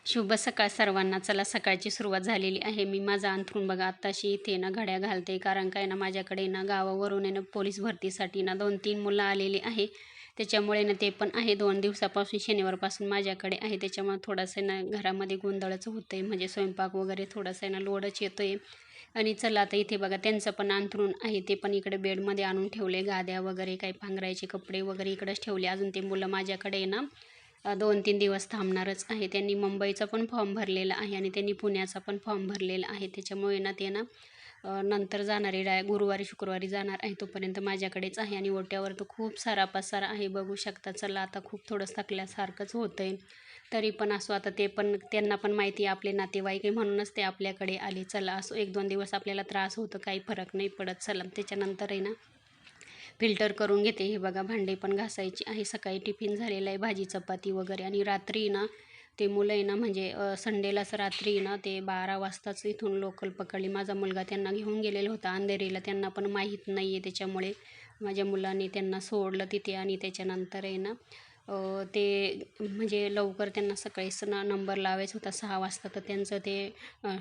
शुभ सकाळ सर्वांना. चला सकाळची सुरुवात झालेली आहे. मी माझं अंथरूण बघा आत्ताशी इथे ना घड्या घालते, कारण काय ना माझ्याकडे ना गावावरून आहे ना पोलीस भरतीसाठी ना 2-3 मुलं आलेली आहे. त्याच्यामुळे ना ते पण आहे 2 दिवसापासून शनिवारपासून माझ्याकडे आहे. त्याच्यामुळे थोडंसं ना घरामध्ये गोंधळच होतं आहे, म्हणजे स्वयंपाक वगैरे थोडासा ना लोडच येतो आहे. आणि चला आता इथे बघा त्यांचं पण अंथरूण आहे, ते पण इकडे बेडमध्ये आणून ठेवले. गाद्या वगैरे काही पांघरायचे कपडे वगैरे इकडंच ठेवले. अजून ते मुलं माझ्याकडे आहे ना 2-3 दिवस थांबणारच आहे. त्यांनी मुंबईचा पण फॉर्म भरलेला आहे आणि त्यांनी पुण्याचा पण फॉर्म भरलेला आहे. त्याच्यामुळे ना ते ना नंतर जाणार आहे, गुरुवारी शुक्रवारी जाणार आहे. तोपर्यंत माझ्याकडेच आहे आणि ओट्यावर तर खूप सारा पसारा आहे, बघू शकता. चला आता खूप थोडं थकल्यासारखंच होतं आहे, तरी पण असो आता ते पण त्यांना पण माहिती आहे आपले नातेवाईक आहे म्हणूनच ते आपल्याकडे आले. चला असो 1-2 दिवस आपल्याला त्रास होतं, काही फरक नाही पडत. चला त्याच्यानंतर आहे ना फिल्टर करून घेते. हे बघा भांडे पण घासायची आहे. सकाळी टिफिन झालेला आहे, भाजी चपाती वगैरे. आणि रात्री ना ते मुलं आहे ना म्हणजे संडेलाच रात्री ना ते 12 वाजताच इथून लोकल पकडली. माझा मुलगा त्यांना घेऊन गेलेला होता अंधेरीला, त्यांना पण माहीत नाही आहे. त्याच्यामुळे माझ्या मुलांनी त्यांना सोडलं तिथे आणि त्याच्यानंतर आहे ना ते म्हणजे लवकर त्यांना सकाळीच ना नंबर लावायचा होता 6 वाजता. तर त्यांचं ते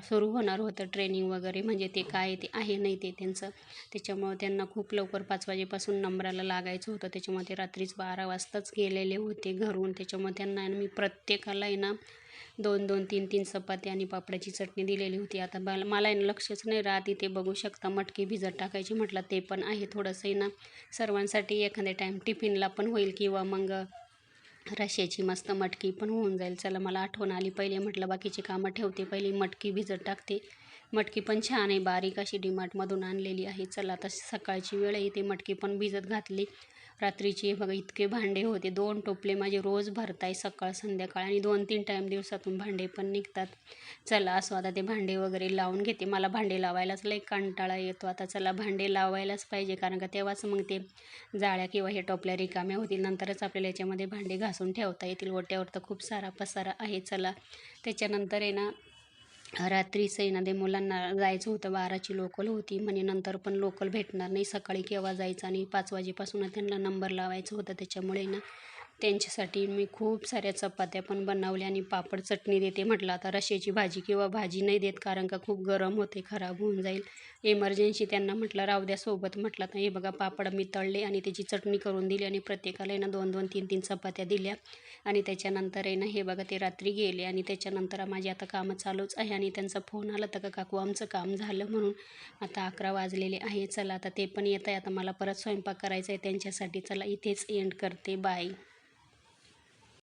सुरू होणार होतं ट्रेनिंग वगैरे, म्हणजे ते काय ते आहे नाही ते त्यांचं. त्याच्यामुळं त्यांना खूप लवकर 5 वाजेपासून नंबराला लागायचं होतं. त्याच्यामुळे ते रात्रीच 12 वाजताच गेलेले होते घरून. त्याच्यामुळे त्यांना आहे ना मी प्रत्येकाला आहे ना 2-2, 3-3 चपात्या आणि पापडाची चटणी दिलेली होती. आता मला आहे ना लक्षच नाही राहत. इथे बघू शकता मटकी भिजत टाकायची म्हटलं ते पण आहे. थोडंसं आहे ना सर्वांसाठी एखाद्या टाईम टिफिनला पण होईल किंवा मग रश्श्याची मस्त मटकी पण होऊन जाईल. चला मला आठवण आली, पहिले म्हटलं बाकीची कामं ठेवते, पहिली मटकी भिजत टाकते. मटकी पण छान आहे, बारीक अशी डीमार्टमधून आणलेली आहे. चला आता सकाळची वेळ आहे, ती मटकी पण भिजत घातली. रात्रीची हे बघा इतके भांडे होते, 2 टोपले माझे रोज भरताय सकाळ संध्याकाळ, आणि 2-3 टाईम दिवसातून भांडे पण निघतात. चला असं आता ते भांडे वगैरे लावून घेते. मला भांडे लावायलाच लई कंटाळा येतो. आता चला भांडे लावायलाच पाहिजे, कारण का तेव्हाच मग ते जाळ्या किंवा हे टोपल्या रिकाम्या होतील, नंतरच आपल्याला याच्यामध्ये भांडे घासून ठेवता येतील. ओट्यावर तर खूप सारा पसारा आहे. चला त्याच्यानंतर आहे ना रात्रीच आहे ना ते मुलांना जायचं होतं, 12ची लोकल होती म्हणे. नंतर पण लोकल भेटणार नाही, सकाळी केव्हा जायचं, आणि 5 वाजेपासून त्यांना नंबर लावायचं होतं. त्याच्यामुळे ना त्यांच्यासाठी मी खूप साऱ्या चपात्या पण बनवल्या आणि पापड चटणी देते. म्हटलं आता रश्श्याची भाजी किंवा भाजी नाही देत, कारण का खूप गरम होते, खराब होऊन जाईल. इमर्जन्सी त्यांना म्हटलं राहू द्या सोबत. म्हटलं तर हे बघा पापड मी तळले आणि त्याची चटणी करून दिली आणि प्रत्येकाला आहे ना 2-2, 3-3 चपात्या दिल्या. आणि त्याच्यानंतर आहे ना हे बघा ते रात्री गेले आणि त्याच्यानंतर माझी आता कामं चालूच आहे. आणि त्यांचा फोन आला तर का काकू आमचं काम झालं म्हणून. आता 11 वाजलेले आहे. चला आता ते पण येत आहे, आता मला परत स्वयंपाक करायचा आहे त्यांच्यासाठी. चला इथेच एंड करते, बाय.